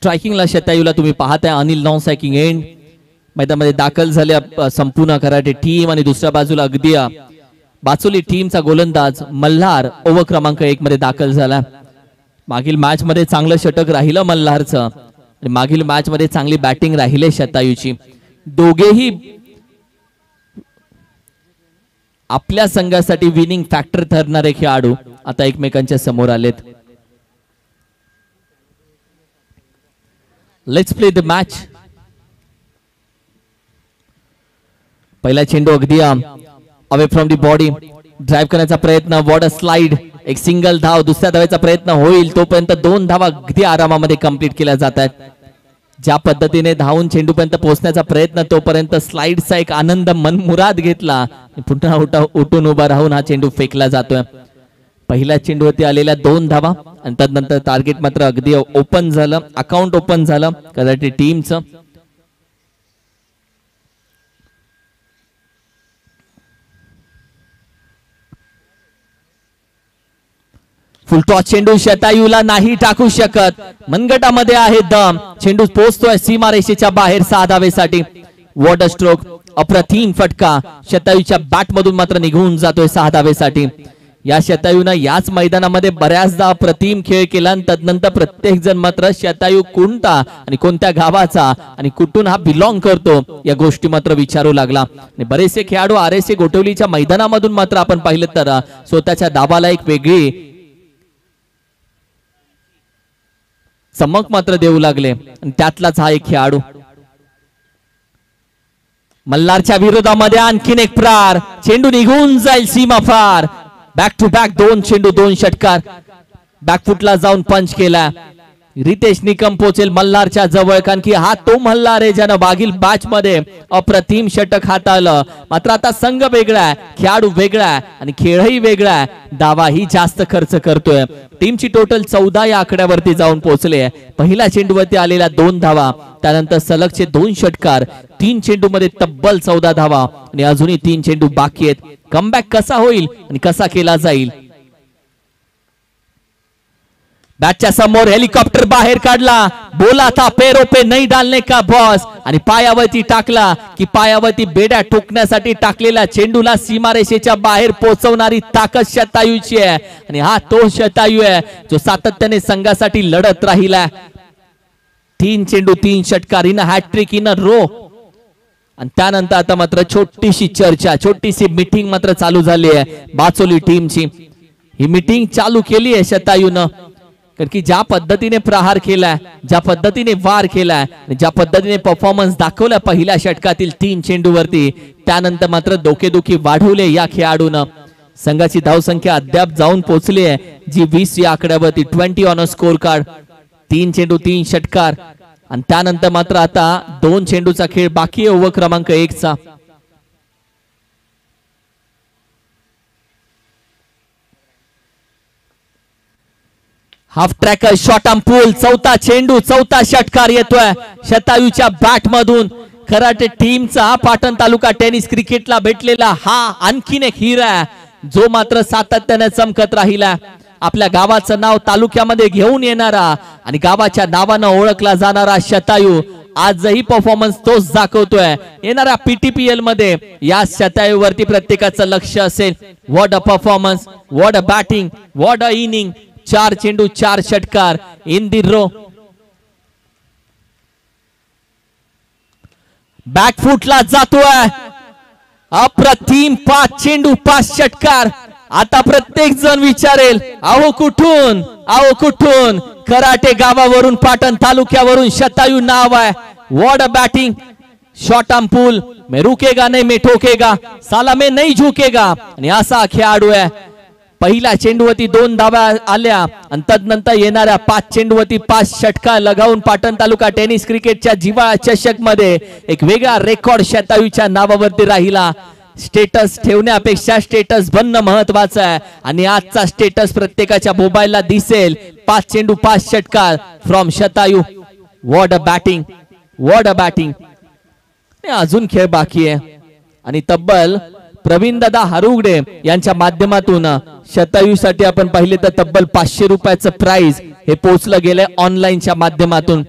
स्ट्रायकिंगला शतायूला तुम्ही पाहताय Anil non striking end मैदानामध्ये दाखल झाल्या संपूर्ण कराटे टीम आणि दुसऱ्या बाजूला अगदी बाचोली टीमचा गोलंदाज मल्हार ओव्हर क्रमांक 1 मध्ये दाखल झाला। मागील मॅच मध्ये चांगलं षटक राहिलं मल्हारचं आणि मागील मॅच मध्ये चांगली बॅटिंग राहिले शतायूची। दोघेही आपल्या संघासाठी विनिंग फॅक्टर ठरणारे खेळाडू आता एकमेकांच्या समोर आलेत। Let's play the match. पहिला चेंडू अगदी away from the body drive करण्याचा प्रयत्न, व्हॉट अ स्लाइड, एक सिंगल धाव, दुसऱ्या धावेचा प्रयत्न होईल तोपर्यंत 2 धावा अगदी आरामामध्ये कंप्लीट केल्या जातात। ज्या पद्धतीने धावून चेंडूपर्यंत पोहोचण्याचा प्रयत्न तोपर्यंत स्लाइडचा एक आनंद मनमुराद घेतला, पुन्हा उठून उभा राहून हा चेंडू फेकला जातोय। पहिल्या चेंडूवरती आलेल्या 2 धावा आणि त्यानंतर टार्गेट मात्र अगदी ओपन झालं, अकाउंट ओपन झालं कराटे टीमचं। फुल टॉस चेंडू शतायूला नाही टाकू शकत, मनगटामध्ये आहे दम, चेंडू पोहोचतोय सीमारेषेच्या बाहेर 6 धावेसाठी। व्हॉट अ स्ट्रोक, अप्रतिम फटका शतायूच्या बॅट मधून मात्र निघून जातोय 6 धावेसाठी। या शतायूनं याच मैदानामध्ये बऱ्याचदा अप्रतिम खेळ केला आणि तदनंतर प्रत्येक जण मात्र शतायू कोणता आणि कोणत्या गावाचा आणि कुठून हा बिलॉंग करतो या गोष्टी मात्र विचारू लागला। आणि बरेचसे खेळाडू आरएसए गोठवलीच्या मैदानामधून मात्र आपण पाहिलं तर स्वतःच्या दाबाला एक वेगळी चमक मात्र देऊ लागले आणि त्यातलाच हा एक खेळाडू। मल्हारच्या विरोधामध्ये आणखीन एक प्रहार, चेंडू निघून जाईल सीमा पार। बॅक टू बॅक 2 चेंडू 2 षटकार, बॅकफुटला जाऊन पंच केला। रितेश निकम पोहोचेल मल्हारच्या जवळ, कारण की हा तो मल्हार आहे ज्यानं मागील मॅच मध्ये अप्रतिम षटक हाताळलं। मात्र आता संघ वेगळा आहे, खेळाडू वेगळा आहे आणि खेळही वेगळा आहे, दावाही जास्त खर्च करतोय। टीमची टोटल 14 या आकड्यावरती जाऊन पोहोचले। पहिल्या चेंडूवरती आलेल्या 2 धावा, त्यानंतर सलगचे 2 षटकार, 3 चेंडू मध्ये तब्बल 14 धावा आणि अजूनही 3 चेंडू बाकी आहेत। कमबॅक कसा होईल आणि कसा केला जाईल? बॅटच्या समोर हेलिकॉप्टर बाहेर काढला, बोला था पैरों पे नहीं डालने का बॉस, आणि पायावरती टाकला की पायावरती बेड्या ठोकण्यासाठी टाकलेल्या चेंडूला सीमारेषेच्या बाहेर पोहोचवणारी ताकद शतायूची आहे। आणि हा तो शतायू आहे जो सातत्याने संघासाठी लढत राहिला। 3 चेंडू 3 षटकार, इन हॅट्रिक इन रो। आणि त्यानंतर आता मात्र छोटीशी चर्चा, छोटीशी मीटिंग मात्र चालू झाली आहे बाचोली टीमची। ही मीटिंग चालू केली आहे शतायूनं, कारण की ज्या पद्धतीने प्रहार केलाय, ज्या पद्धतीने वार केलाय, ज्या पद्धतीने परफॉर्मन्स दाखवला पहिल्या षटकातील 3 चेंडूवरती, त्यानंतर मात्र डोकेदुखी वाढवले या खेळाडूनं। संघाची धावसंख्या अद्याप जाऊन पोहोचली आहे जी 20 या आकड्यावरती, 20 ऑन अ स्कोर कार्ड। 3 चेंडू 3 षटकार आणि त्यानंतर मात्र आता 2 चेंडूचा खेळ बाकी आहे ओव्हर क्रमांक 1 चा। हाफ ट्रॅकर शॉट ऑन पूल, 4था चेंडू 4था षटकार येतोय शतायूच्या बॅट मधून। कराटे टीमचा पाटण तालुका टेनिस क्रिकेटला भेटलेला हा आणखीन एक हिरा आहे जो मात्र सातत्याने चमकत राहिला। आपल्या गावाचं नाव तालुक्यामध्ये घेऊन येणारा आणि गावाच्या नावानं ओळखला जाणारा शतायू आजही परफॉर्मन्स तोच दाखवतोय। येणाऱ्या पीटीपीएल मध्ये या शतायूवरती प्रत्येकाचं लक्ष असेल। What a performance, what a batting, what a inning. 4 चेंडू 4 षटकार इन दी रो। बॅकफुटला जातोय अप्रतिम 5 चेंडू 5 षटकार। आता प्रत्येक जण विचारेल आओ कुठून, आओ कुठून? कराटे गावावरून, पाटण तालुक्यावरून शतायू नाव आहे। What a batting, shot on pull, मैं रुकेगा नहीं मैं ठोकेगा, साला मैं नहीं झुकेगा। आणि असा खेळाडू आहे। पहिल्या चेंडूवरती 2 धावा आल्या आणि तदनंतर येणाऱ्या 5 चेंडूवरती 5 षटकार लगावून पाटण तालुका टेनिस क्रिकेटच्या जिव्हाळा चषक मध्ये एक वेगळा रेकॉर्ड शतायूच्या नावावरती राहिला। स्टेटस ठेवण्यापेक्षा स्टेटस बनणं महत्वाचं आहे आणि आजचा स्टेटस प्रत्येकाच्या मोबाईलला दिसेल। 5 चेंडू 5 षटकार from Shatayu. What a batting, what a batting. अजून खेळ बाकी आहे आणि तब्बल प्रवीण दादा हरुगडे यांच्या माध्यमातून शतायू साठी आपण पाहिले तर तब्बल 500 रुपयाचं प्राइज हे पोहोचलं गेलंय ऑनलाईनच्या माध्यमातून।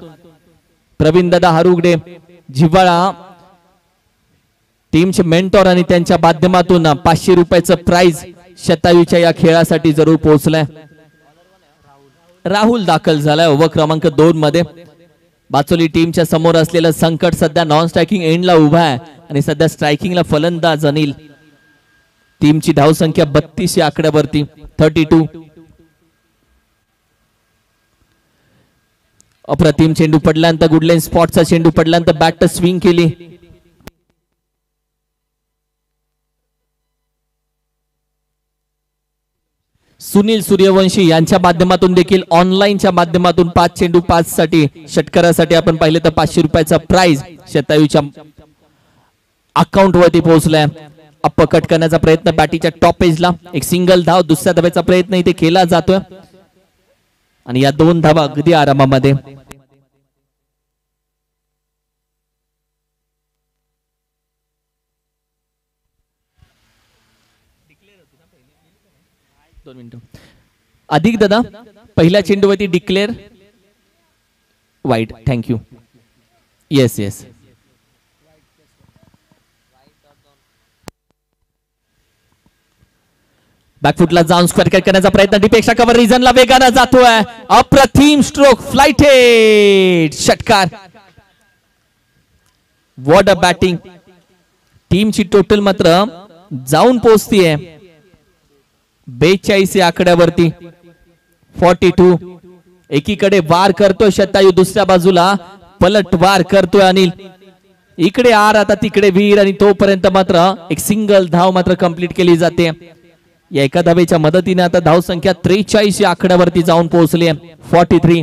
प्रवीण दादा हरुगडे जिव्हाळा टीमचे मेंटॉर आणि त्यांच्या माध्यमातून 500 रुपयाचं प्राइज शतायूच्या या खेळासाठी जरूर पोहोचलाय. राहुल दाखल झालाय ओव्हर क्रमांक 2 मध्ये. बाचोली टीमच्या समोर असलेलं संकट सध्या नॉन स्ट्रायकिंग एंडला उभा आहे आणि सध्या स्ट्रायकिंगला फलंदाज अनिल. टीमची धावसंख्या 32 या आकड्यावरती 32. अप्रतिम चेंडू पडल्यानंतर गुडलाईन स्पॉटचा चेंडू पडल्यानंतर बॅट स्विंग केली. सुनील सूर्यवंशी यांच्या माध्यमातून देखील ऑनलाईनच्या माध्यमातून 5 चेंडू 5 साठी षटकारासाठी आपण पाहिलं तर 500 रुपयाचा प्राइज शतायूच्या अकाउंट वरती पोहोचलाय. अपकट करण्याचा प्रयत्न बॅटीच्या टॉप एजला. एक सिंगल धाव. दुसऱ्या धावेचा प्रयत्न इथे केला जातोय आणि या 2 धावा अगदी आरामामध्ये. अधिक दादा पहिल्या चेंडूवरती declare wide. Thank you. Yes yes. बॅकफुटला जाऊन स्क्वेअर कट करण्याचा प्रयत्न डीपेक्षा कव्हर रिजनला वेगानं जातोय. अप्रतिम स्ट्रोक फ्लाइटेड षटकार. What a batting. टीमची टोटल मात्र जाऊन पोहोचतीये 42 या आकड्यावरती 42. एकीकडे वार करतोय शतायू, दुसऱ्या बाजूला पलट वार करतोय अनिल. इकडे आर आता तिकडे वीर आणि तोपर्यंत मात्र एक सिंगल धाव मात्र कंप्लीट केली जाते. या एका धावेच्या मदतीने आता धाव संख्या 43 या आकड्यावरती जाऊन पोहोचली आहे 43.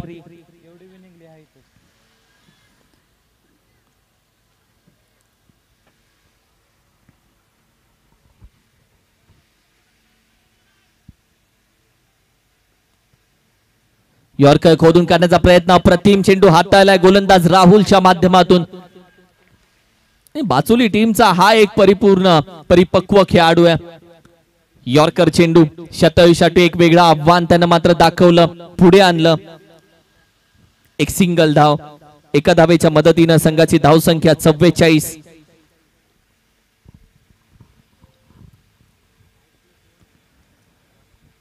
यॉर्कर खोदून काढण्याचा प्रयत्न. अप्रतिम चेंडू हाताळलाय गोलंदाज राहुलच्या माध्यमातून. बाचोली टीमचा हा एक परिपक्व खेळाडू आहे. यॉर्कर चेंडू शतायूसाठी एक वेगळं आव्हान त्यानं मात्र दाखवलं, पुढे आणलं. एक सिंगल धाव. एका धावेच्या मदतीनं संघाची धावसंख्या 44.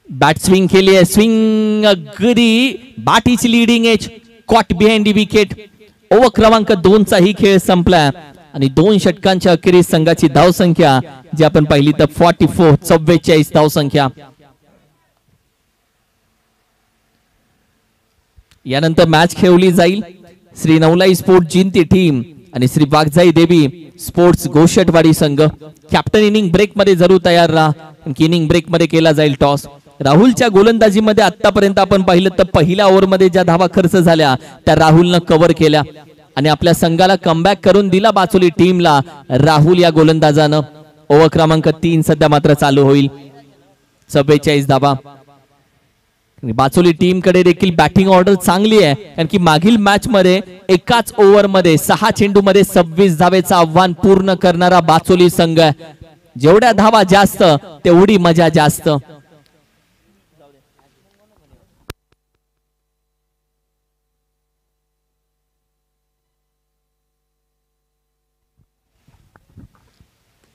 बॅट स्विंग केली आहे. स्विंग अगदी बाटीची leading edge caught behind the wicket. Over क्रमांक 2 चा ही खेळ संपला आणि 2 षटकांच्या अखेरीस संघाची धावसंख्या जी आपण पाहिली तर 44 धावसंख्या. यानंतर मॅच खेळवली जाईल. श्री नवलाई स्पोर्ट जिंती टीम आणि श्री वाघजाई देवी स्पोर्ट्स गोशटवाडी संघ. कॅप्टन इनिंग ब्रेक मध्ये जरूर तयार राहा. इनिंग ब्रेक मध्ये केला जाईल टॉस. राहुलच्या गोलंदाजीमध्ये आतापर्यंत आपण पाहिलं तर पहिल्या ओव्हरमध्ये ज्या धावा खर्च झाल्या त्या राहुलनं कव्हर केल्या आणि आपल्या संघाला कमबॅक करून दिला बाचोली टीमला राहुल या गोलंदाजानं. ओव्हर क्रमांक 3 सध्या मात्र चालू होईल. 44 धावा. बाचोली टीम कडे देखील बॅटिंग ऑर्डर चांगली आहे कारण की मागील मॅच मध्ये एकाच ओव्हर मध्ये 6 चेंडू मध्ये 26 धावेचं आव्हान पूर्ण करणारा बाचोली संघ आहे. जेवढ्या धावा जास्त तेवढी मजा जास्त.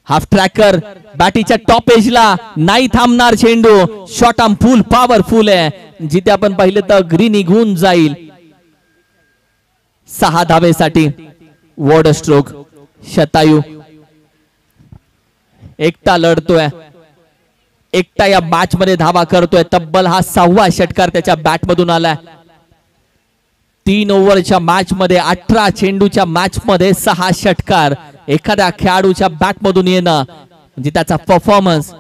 हाफ ट्रॅकर बॅटीच्या टॉप एजला नाही थांबणार चेंडू. शॉट आर्म फुल पॉवरफुल आहे जिथे आपण पाहिलं तर अगदी निघून जाईल. 6 धावेसाठी वॉर्ड स्ट्रोक. शतायू एकटा लढतोय, एकटा या मॅच मध्ये धावा करतोय. तब्बल हा 6वा षटकार त्याच्या बॅट मधून आलाय. 3 ओव्हरच्या मॅच मध्ये 18 चेंडूच्या मॅच मध्ये 6 षटकार. एखाद्या खेळाडूच्या बॅट मधून येणं म्हणजे त्याचा परफॉर्मन्स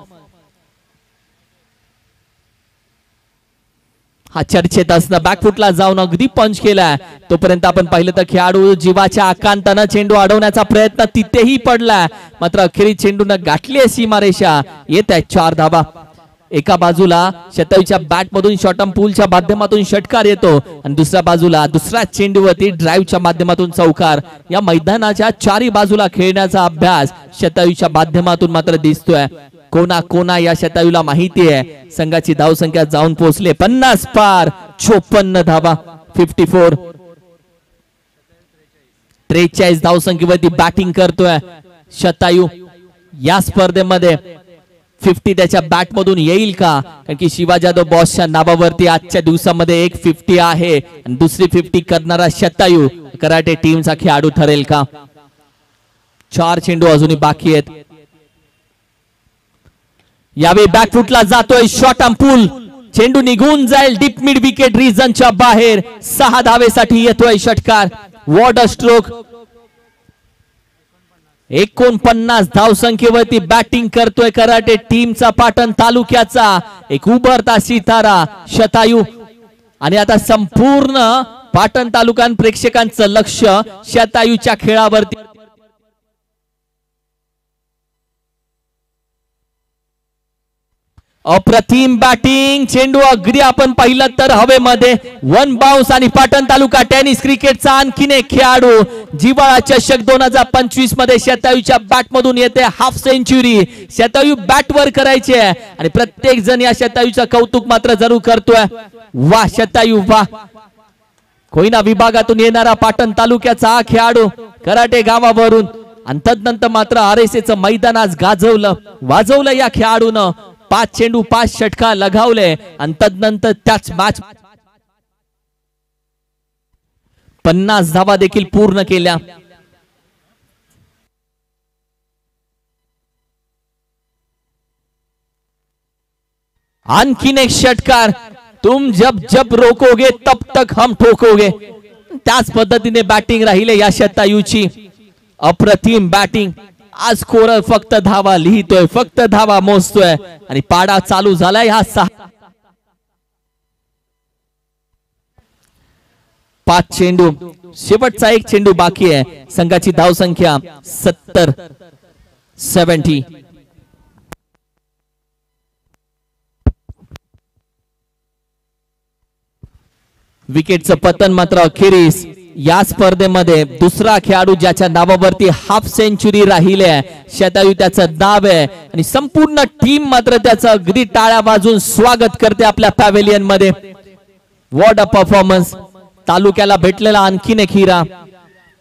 हा चर्चेत असणं. बॅकफुटला जाऊन अगदी पंच केलाय. तोपर्यंत आपण पाहिलं तर खेळाडू जीवाच्या आकांतानं चेंडू अडवण्याचा प्रयत्न तिथेही पडलाय मात्र अखेरीस चेंडूनं गाठली सीमारेषा. येत आहे 4 धावा. एका बाजूला शतायूच्या बॅट मधून शॉर्टम पूलच्या माध्यमातून षटकार येतो आणि दुसऱ्या बाजूला दुसऱ्या चेंडूवरती ड्राईव्हच्या माध्यमातून चौकार. या मैदानाच्या चारी बाजूला खेळण्याचा अभ्यास शतायूच्या माध्यमातून मात्र दिसतोय. कोणा कोणा या शतायूला माहिती आहे संघाची धावसंख्या जाऊन पोहोचले 50 पार. 54 धावा 54. 43 धावसंख्येवरती बॅटिंग करतोय शतायू. या स्पर्धेमध्ये 50 त्याच्या बॅट मधून येईल का? कारण की शिवा जाधव बॉसच्या नावावरती आजच्या दिवसामध्ये एक 50 आहे आणि दुसरी 50 करणारा शतायू कराटे टीमचा खेळाडू ठरेल का? 4 चेंडू अजूनही बाकी आहेत. यावेळी बॅकफुटला जातोय शॉर्ट आर्म पुल. चेंडू निघून जाईल डीप मिड विकेट रिजनच्या बाहेर. 6 धावेसाठी येतोय षटकार. What a stroke. 49 धावसंख्येवरती बॅटिंग करतोय कराटे टीमचा पाटण तालुक्याचा एक उभरता सितारा शतायू. आणि आता संपूर्ण पाटण तालुका प्रेक्षकांचं लक्ष शतायूच्या खेळावरती. अप्रतिम बॅटिंग. चेंडू अगदी आपण पाहिलं तर हवेमध्ये वन बाउन्स आणि पाटण तालुका टेनिस क्रिकेटचा आणखीन एक खेळाडू. जिवाळा चषक 2025 मध्ये शतायूच्या बॅट मधून येते हाफ सेंचुरी. शतायू बॅट वर करायचे आणि प्रत्येक जण या शतायूचं कौतुक मात्र जरूर करतोय. वा शतायू वा. कोयना विभागातून येणारा पाटण तालुक्याचा हा खेळाडू कराटे गावावरून आणि तदनंतर मात्र RSAचं मैदान आज गाजवलं वाजवलं या खेळाडूनं. 5 चेंडू 5 षटकार लगावले आणि तदनंतर त्याच मॅच 50 धावा देखील पूर्ण केल्या. आणखीन एक षटकार. तुम जब जब रोकोगे तब तक हम ठोकोगे. त्याच पद्धतीने बॅटिंग राहिले या शतायूची. अप्रतिम बॅटिंग. आज स्कोरर फक्त धावा लिहितोय फक्त धावा मोजतोय आणि पाडा चालू झालाय. हा 5 चेंडू शेवटचा एक चेंडू बाकी आहे. संघाची धावसंख्या 70. विकेटचं पतन मात्र अखेरीस. या स्पर्धेमध्ये दुसरा खेळाडू ज्याच्या नावावरती हाफ सेंचुरी राहिली आहे शतायू त्याचं नाव आहे आणि संपूर्ण टीम मात्र त्याचं अगदी टाळ्या वाजून स्वागत करते आपल्या पॅव्हेलियन मध्ये. What a performance. तालुक्याला भेटलेला आणखीन एक हिरा.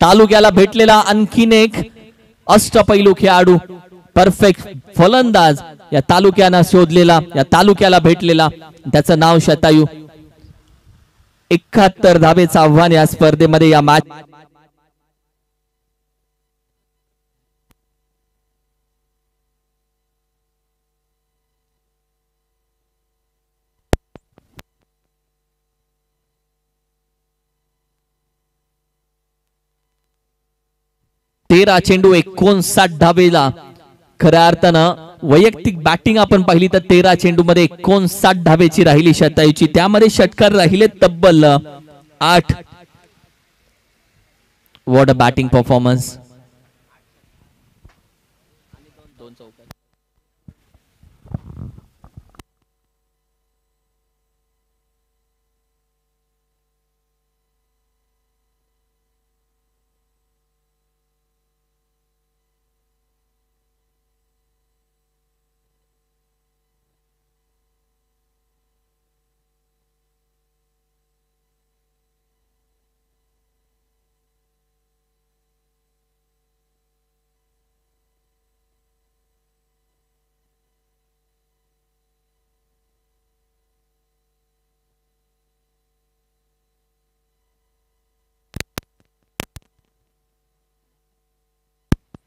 तालुक्याला भेटलेला आणखीन एक अष्टपैलू खेळाडू. परफेक्ट फलंदाज या तालुक्यानं शोधलेला या तालुक्याला भेटलेला त्याचं नाव शतायू. 71 धावेचं आव्हान या स्पर्धेमध्ये या मॅच. तेरा चेंडू 59 धावेला. खऱ्या अर्थानं वैयक्तिक बॅटिंग आपण पाहिली तर 13 चेंडू मध्ये 59 धावेची राहिली शतायूची. त्यामध्ये षटकार राहिले तब्बल 8. What a batting performance.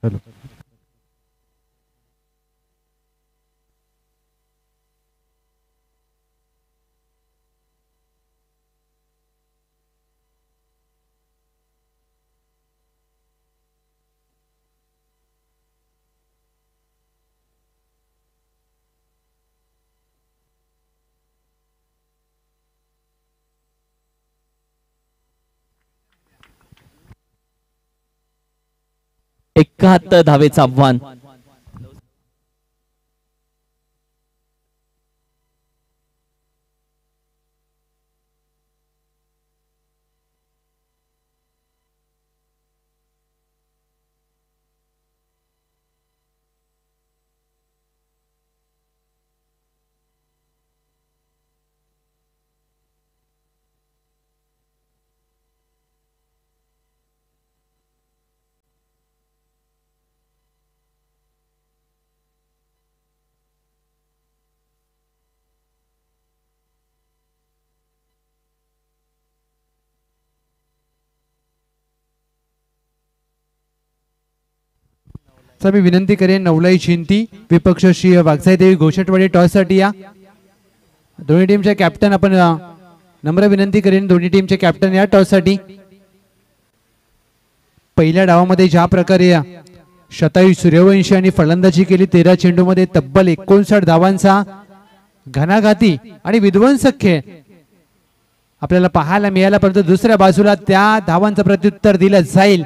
Hello. एकाहत्तर धावेचं आव्हान. तर मी विनंती करेन नवलाई चिंती विपक्ष श्री वागसाईदेवी घोषटवाडी टॉस साठी या. दोन्ही टीमचे कॅप्टन आपण नम्र विनंती करेन दोन्ही टीमचे कॅप्टन या टॉस साठी. पहिल्या डावामध्ये ज्या प्रकारे शतायू सूर्यवंशी आणि फलंदाजी केली 13 चेंडूमध्ये तब्बल 59 धावांचा घणाघाती आणि विध्वंसक खेळ आपल्याला पाहायला मिळाला, परंतु दुसऱ्या बाजूला त्या धावांचं प्रत्युत्तर दिलं जाईल.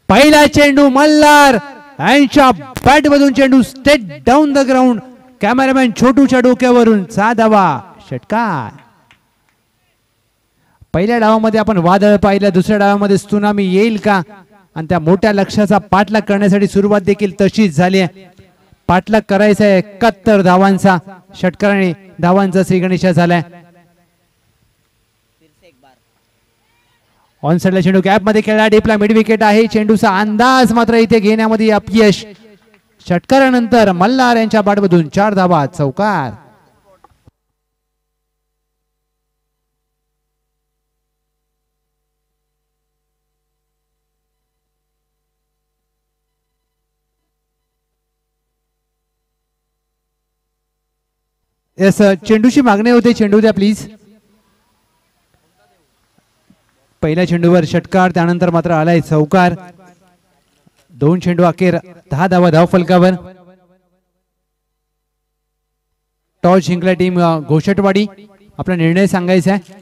पहिला चेंडू मल्हार यांच्या बॅट मधून चेंडू straight down the ground. Cameraman छोटूच्या डोक्यावरून 6 धावा षटकार. पहिल्या डावामध्ये आपण वादळ पाहिलं, दुसऱ्या डावामध्ये त्सुनामी येईल का आणि त्या मोठ्या लक्ष्याचा पाठलाग करण्यासाठी सुरुवात देखील तशीच झाली आहे. पाठलाग करायचा आहे 71 धावांचा षटकाराने धावांचा श्रीगणेशा झालाय. ऑन साइडला चेंडू गॅप मध्ये खेळला, डीपला मिड विकेट आहे. चेंडूचा अंदाज मात्र इथे घेण्यामध्ये अपयश. षटकारानंतर मल्हार यांच्या बॅटमधून 4 धावा चौकार. येस, चेंडूची मागणी होते, चेंडू द्या प्लीज. पहिल्या चेंडूवर षटकार, त्यानंतर मात्र आलाय चौकार. 2 चेंडू अखेर 10 धावा धाव फलकावर. टॉस जिंकला टीम घोषटवाडी. आपला निर्णय सांगायचा आहे.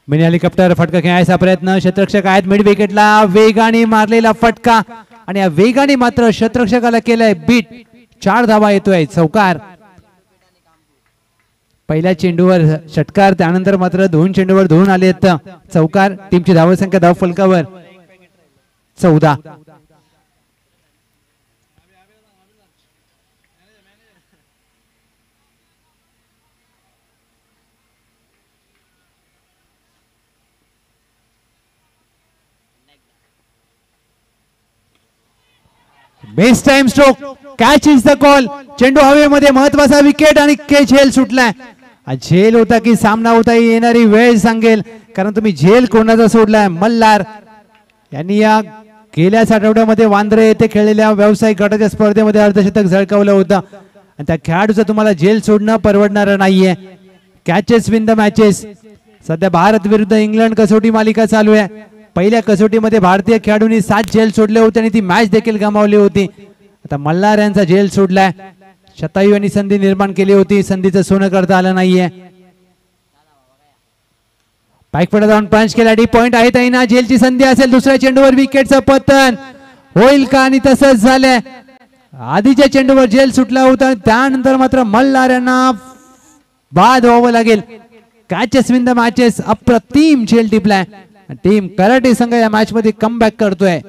मिनी हेलिकॉप्टर फटका खेळायचा प्रयत्न, क्षेत्ररक्षक आहेत मिड विकेटला, वेगाने मारलेला फटका आणि या वेगाने मात्र क्षेत्ररक्षकाला केलाय बीट. 4 धावा येतोय चौकार. पहिल्या चेंडूवर षटकार, त्यानंतर मात्र 2 चेंडूवर 2 आले चौकार. टीमची धावसंख्या धाव फलकावर 14. Best time stroke, catch is the call. चेंडू हवेमध्ये, महत्वाचा विकेट आणि झेल सुटलाय. झेल होता की सामना होता येणारी वेळ सांगेल, कारण तुम्ही झेल कोणाचा सोडलाय. मल्हार यांनी या गेल्याच आठवड्यामध्ये वांद्रे येथे खेळलेल्या व्यावसायिक गटाच्या स्पर्धेमध्ये अर्धशतक झळकावलं होतं आणि त्या खेळाडूचं तुम्हाला झेल सोडणं परवडणार नाहीये. Catches win the matches. सध्या भारत विरुद्ध इंग्लंड कसोटी मालिका चालू आहे. पहिल्या कसोटीमध्ये भारतीय खेळाडूंनी 7 झेल सोडले होते आणि ती मॅच देखील गमावली होती. आता मल्हार यांचा झेल सोडलाय. शतायू यांनी संधी निर्माण केली होती, संधीचं सोनं करता आलं नाहीये. पायकपडा जाऊन पंच केला, डी पॉइंट आहे ताईना. झेलची संधी असेल, दुसऱ्या चेंडूवर विकेटचं पतन होईल का, आणि तसंच झालंय. आधीच्या चेंडूवर झेल सुटला होता, त्यानंतर मात्र मल्हार यांना बाद व्हावं लागेल. Catches win the matches. अप्रतिम झेल टिपलाय. टीम कराटे संघ या मॅच मध्ये कमबॅक करतोय.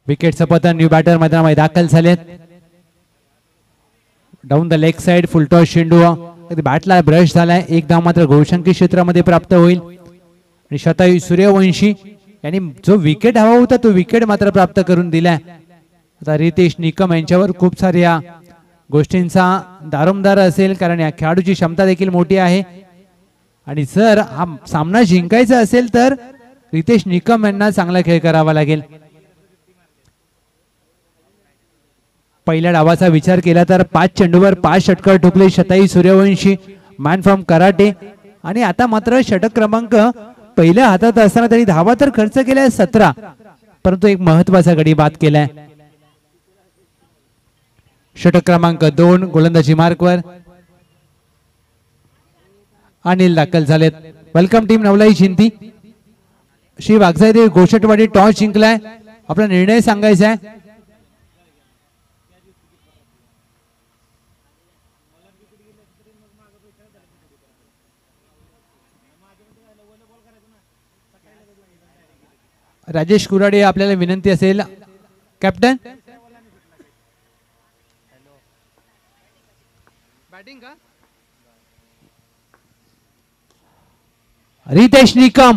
विकेटचं पतन. न्यू बॅटर मैदानामध्ये दाखल झालेत. Down the leg side, full toss चेंडू बॅटला ब्रश झालाय. 1 धाव मात्र घोषंकी क्षेत्रामध्ये प्राप्त होईल आणि शतायू सूर्यवंशी यांनी जो विकेट हवा होता तो विकेट मात्र प्राप्त करून दिलाय. आता रितेश निकम यांच्यावर खूप साऱ्या गोष्टींचा दारोमदार असेल, कारण या खेळाडूची क्षमता देखील मोठी आहे आणि जर हा सामना जिंकायचा असेल तर रितेश निकम यांना चांगला खेळ करावा लागेल. पहिल्या डावाचा विचार केला तर 5 चेंडूवर 5 षटकार ठोकले शतायू सूर्यवंशी, मॅन फ्रॉम कराटे. आणि आता मात्र षटक क्रमांक पहिल्या हातात असताना त्यांनी धावा तर खर्च केलाय 17, परंतु एक महत्वाचा गडी बाद केलाय. षटक क्रमांक 2 गोलंदाजी मार्कवर अनिल दाखल झालेत. वेलकम टीम नवलाई चिंती. श्री वागसाईदेवी घोषटवाडी टॉस जिंकलाय. आपला निर्णय सांगायचा आहे. राजेश कुराडे आपल्याला विनंती असेल कॅप्टन रितेश निकम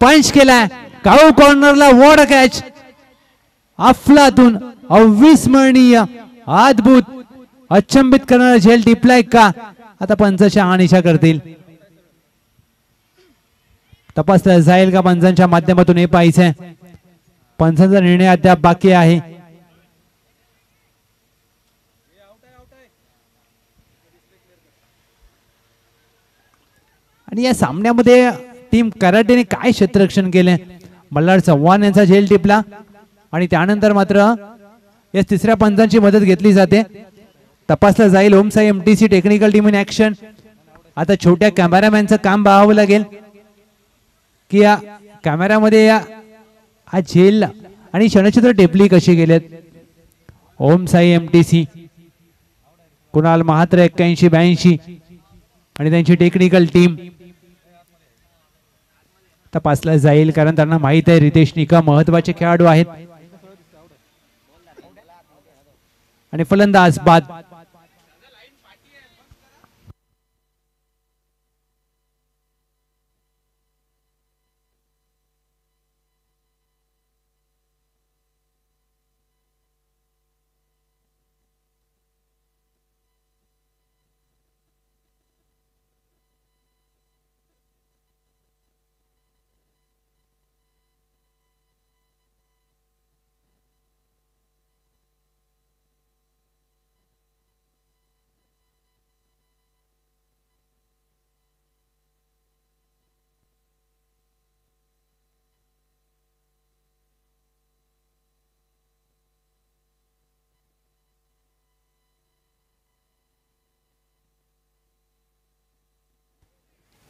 पंच केलाय काऊ कॉर्नरला वॉड कॅच अफलातून अविस्मरणीय अद्भुत अचंबित करणारा झेल टिपलाय का आता पंच शहानिशा करतील तपासलं जाईल का पंचांच्या माध्यमातून हे पाहायचंय पंचांचा निर्णय अद्याप बाकी आहे आणि या सामन्यामध्ये टीम कराटेने काय क्षेत्ररक्षण केले मल्हार चव्हाण यांचा झेल टिपला आणि त्यानंतर मात्र या तिसऱ्या पंचांची मदत घेतली जाते तपासलं जाईल Om Sai MTC technical team in action आता छोट्या कॅमेरामॅनचं काम पाहावं लागेल की या कॅमेरामध्ये या हा झेल आणि क्षणचित्र टेपली कशी गेलेत ओम साई एमटीसी कुणाल महात्र 81-82 आणि त्यांची टेक्निकल टीम तपासला जाईल कारण त्यांना माहित आहे रितेश निकम महत्वाचे खेळाडू आहेत आणि फलंदाज बाद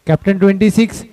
कॅप्टन 26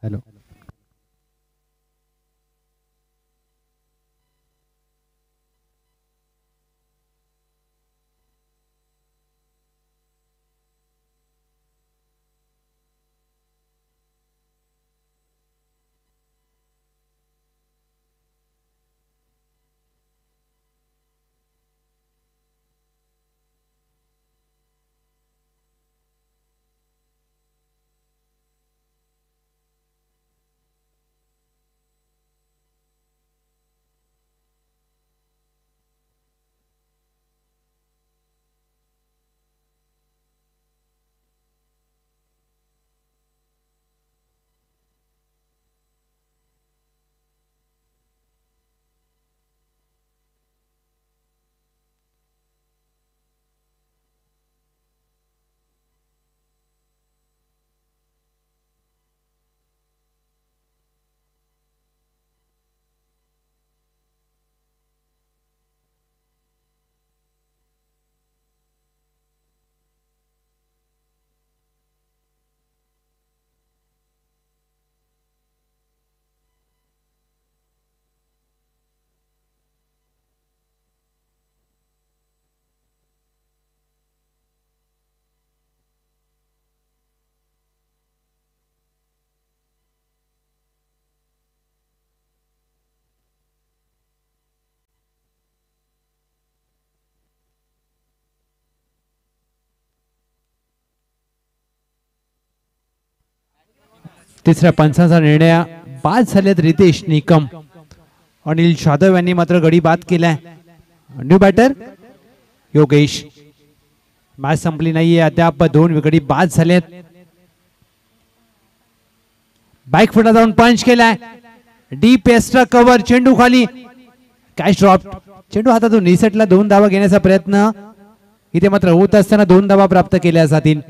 हॅलो तिसऱ्या पंचाचा निर्णय बाद झालेत रितेश निकम. अनिल जाधव यांनी मात्र गडी बाद केलाय. New batter Yogesh. मॅच संपली नाहीये अद्याप, 2 गडी बाद झालेत. बॅक फुटा जाऊन पंच केलाय. डीप एक्स्ट्रा कव्हर, चेंडू खाली, कॅच ड्रॉप. चेंडू हातातून रिसेटला 2 धावा घेण्याचा प्रयत्न इथे मात्र होत असताना 2 धावा प्राप्त केल्या जातील.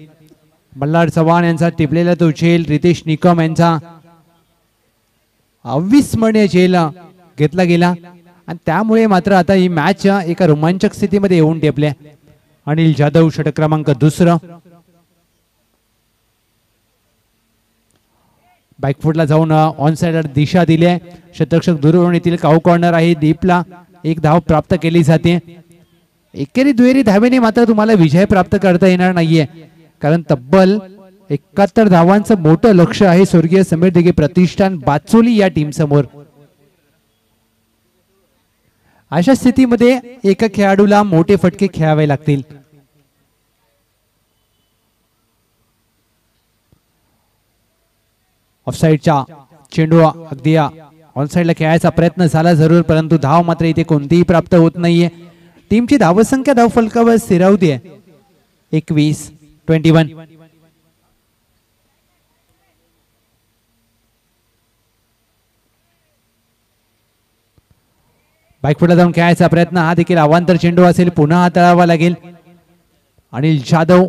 मल्हार चव्हाण यांचा टिपलेला तो झेल रितेश निकम यांचा अविस्मरणीय झेल घेतला गेला आणि त्यामुळे मात्र आता ही मॅच एका रोमांचक स्थितीमध्ये येऊन टेपल्या. अनिल जाधव षटक क्रमांक 2. बॅकफुटला जाऊन ऑन साइडला दिशा दिली आहे. शतरक्षक दूरवरून येथील काऊ कॉर्नर आहे. दीपला 1 धाव प्राप्त केली जाते. एकेरी दुहेरी धावेने मात्र तुम्हाला विजय प्राप्त करता येणार नाहीये, कारण तब्बल 71 धावांचं मोठं लक्ष आहे स्वर्गीय समीर दिघे प्रतिष्ठान बाचोली या टीम समोर. अशा स्थितीमध्ये एका खेळाडूला मोठे फटके खेळावे लागतील. ऑफसाईडचा चेंडू अगदी ऑनसाईडला खेळायचा प्रयत्न झाला जरूर, परंतु धाव मात्र इथे कोणतीही प्राप्त होत नाहीये. टीमची धावसंख्या धाव फलकावर स्थिरावते 21-21. बॅकफुटला जाऊन खेळायचा प्रयत्न, हा देखील अवांतर चेंडू असेल, पुन्हा हाताळावा लागेल. अनिल जाधव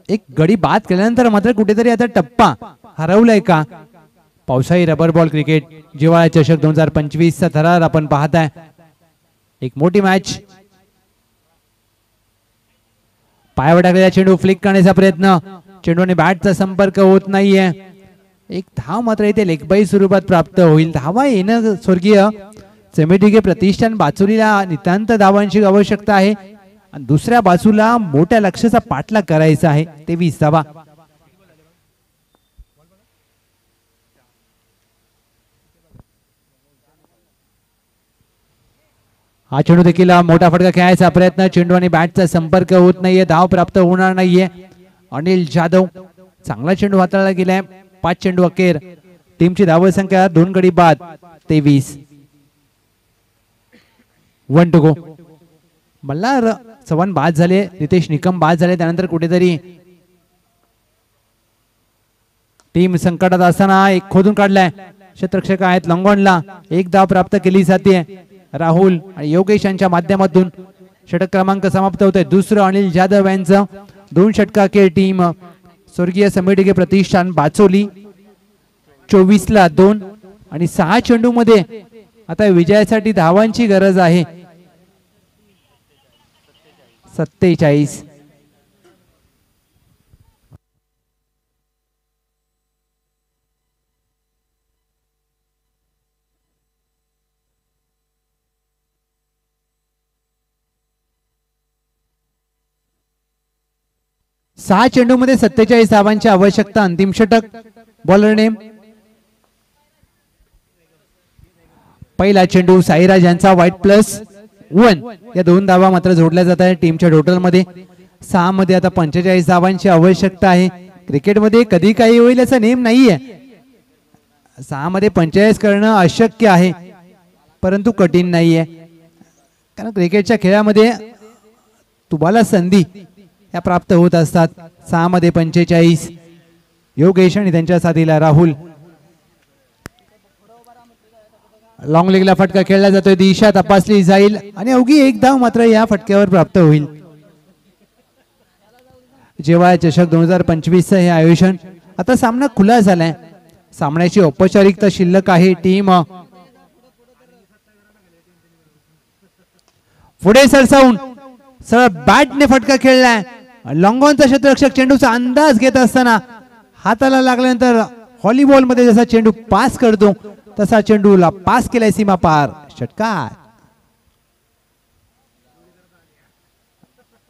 एक गडी बाद केल्यानंतर मात्र कुठेतरी आता टप्पा हरवलाय का? पावसाळी रबर बॉल क्रिकेट जिव्हाळा चषक 2025 चा थरार आपण पाहताय. एक मोठी मॅच. पायावर टाकलेला चेंडू फ्लिक करण्याचा प्रयत्न, चेंडूने बॅटचा संपर्क होत नाहीये. एक धाव मात्र इथे लेगबाई स्वरूपात प्राप्त होईल. धावा येणं स्वर्गीय समीर दिघे प्रतिष्ठान बाचोलीला नितांत धावांची आवश्यकता आहे आणि दुसऱ्या बाजूला मोठ्या लक्ष्याचा पाठलाग करायचा आहे. 23 धावा. हा चेंडू देखील मोठा फटका खेळायचा प्रयत्न, चेंडू आणि बॅटचा संपर्क होत नाहीये, धाव प्राप्त होणार नाहीये. अनिल जाधव चांगला चेंडू हाताळला गेलाय. 5 चेंडू अखेर, टीमची धाव संख्या 2 गडी बाद 23. 1 to go. मल्हार चव्हाण बाद झाले, रितेश निकम बाद झाले, त्यानंतर कुठेतरी टीम संकटात असताना एक खोदून काढलाय. क्षेत्ररक्षक आहेत लंगोनला, 1 धाव प्राप्त केली जाते. राहुल आणि योगेश यांच्या माध्यमातून षटक क्रमांक समाप्त होत आहे. दुसरं अनिल जाधव यांचं 2 षटका अखेर टीम स्वर्गीय समीर दिघे प्रतिष्ठान बाचोली 24ला 2 आणि 6 चेंडू मध्ये आता विजयासाठी धावांची गरज आहे. 47. सहा चेंडू मध्ये 47 धावांची आवश्यकता. अंतिम षटक. बॉलर नेम पहिला चेंडू साईराज यांचा, वाईट +1. या 2 धावा मात्र जोडल्या जात आहेत टीमच्या टोटल मध्ये. 6 मध्ये आता 45 धावांची आवश्यकता आहे. क्रिकेटमध्ये कधी काही होईल असा नेम नाहीये. 6 मध्ये 45 करणं अशक्य आहे, परंतु कठीण नाहीये, कारण क्रिकेटच्या खेळामध्ये तुम्हाला संधी या प्राप्त होत असतात. 6 मध्ये 45. योगेश आणि त्यांच्या साथीला राहुल. लॉंग लेगला फटका खेळला जातोय, दिशा तपासली जाईल आणि अवघी 1 धाव मात्र या फटक्यावर प्राप्त होईल. जेव्हा चषक 2025 हे आयोजन आता सामना खुला झालाय. सामन्याची औपचारिकता शिल्लक आहे. टीम पुढे सरसावून सरळ बॅटने फटका खेळलाय. लॉंगॉनचा क्षेत्ररक्षक चेंडूचा अंदाज घेत असताना हाताला लागल्यानंतर व्हॉलीबॉल मध्ये जसा चेंडू पास करतो तसा चेंडूला पास केलाय सीमा पार. षटकार.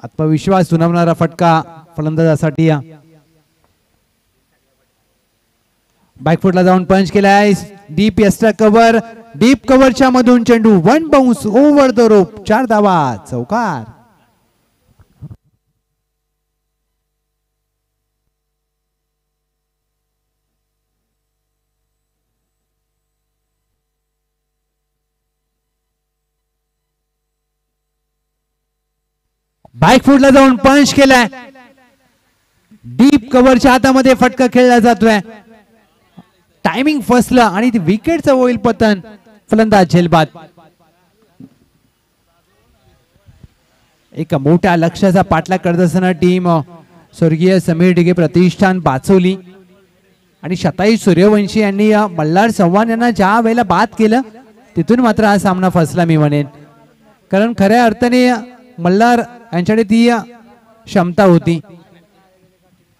आत्मविश्वास सुनावणारा फटका फलंदाजासाठी. बॅकफुटला जाऊन पंच केलाय. डीप एक्स्ट्रा कव्हर, डीप कव्हरच्या मधून चेंडू 1 बाउन्स ओव्हर द रोप. 4 धावा. चौकार. बॅकफुटला जाऊन पंच केलाय, डीप कव्हरच्या हातामध्ये फटका खेळला जातोय, टायमिंग फसलं आणि विकेटचं होईल पतन. फलंदाज झेलबाद. एक मोठ्या लक्ष्याचा पाठलाग करत असताना टीम स्वर्गीय समीर ढिगे प्रतिष्ठान बाचवली आणि शताई सूर्यवंशी यांनी मल्हार चव्हाण यांना ज्या वेळेला बाद केलं तिथून मात्र हा सामना फसला मी म्हणेन. कारण खऱ्या अर्थाने मल्हार यांच्याकडे ती क्षमता होती.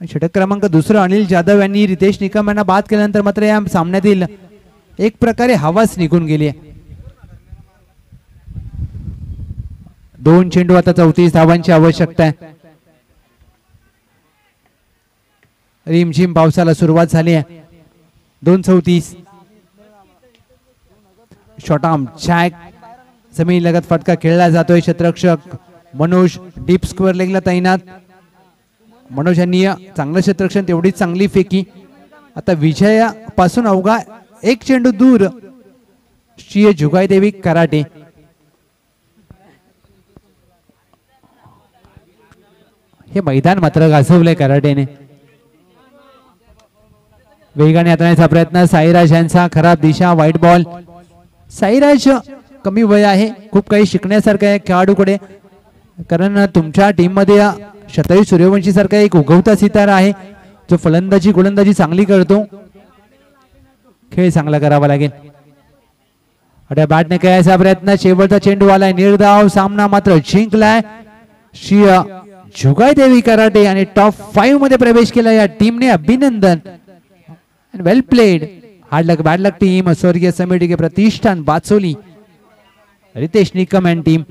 षटक क्रमांक दुसरं अनिल जाधव यांनी रितेश निकम यांना बाद केल्यानंतर मात्र या सामन्यातील एक प्रकारे हवाच निघून गेली आहे. 2 चेंडू आता 34 धावांची आवश्यकता आहे. रिमझिम पावसाला सुरुवात झाली आहे. 2:34. शॉर्ट आर्म जॅक जमीन लगत फटका खेळला जातोय. क्षेत्ररक्षक मनोज डीप स्क्वेअर लेगला तैनात. मनोज यांनी चांगलं क्षेत्ररक्षण, तेवढीच चांगली फेकी. आता विजयापासून अवघा 1 चेंडू दूर श्री जुगाई देवी कराटे. हे मैदान मात्र गाजवलंय कराटेने. वेगाने हाताळण्याचा प्रयत्न साईराज यांचा, खराब दिशा, व्हाईट बॉल. साईराज कमी वय आहे, खूप काही शिकण्यासारखं आहे खेळाडूकडे. कारण तुमच्या टीम मध्ये शताई सूर्यवंशी सारखा एक उगवता सितारा आहे जो फलंदाजी गोलंदाजी चांगली करतो. खेळ चांगला करावा लागेल. अड्या बॅटने करायचा प्रयत्न, शेवटचा चेंडू आलाय निर्धाव. सामना मात्र जिंकलाय श्री जुगाई देवी कराटे आणि टॉप 5 मध्ये प्रवेश केला या टीमने. अभिनंदन, वेल प्लेड. हार्ड लक बॅड लक टीम. स्वर्गीय समीर ढिगे प्रतिष्ठान बाचोली, रितेश निकम अँड टीम.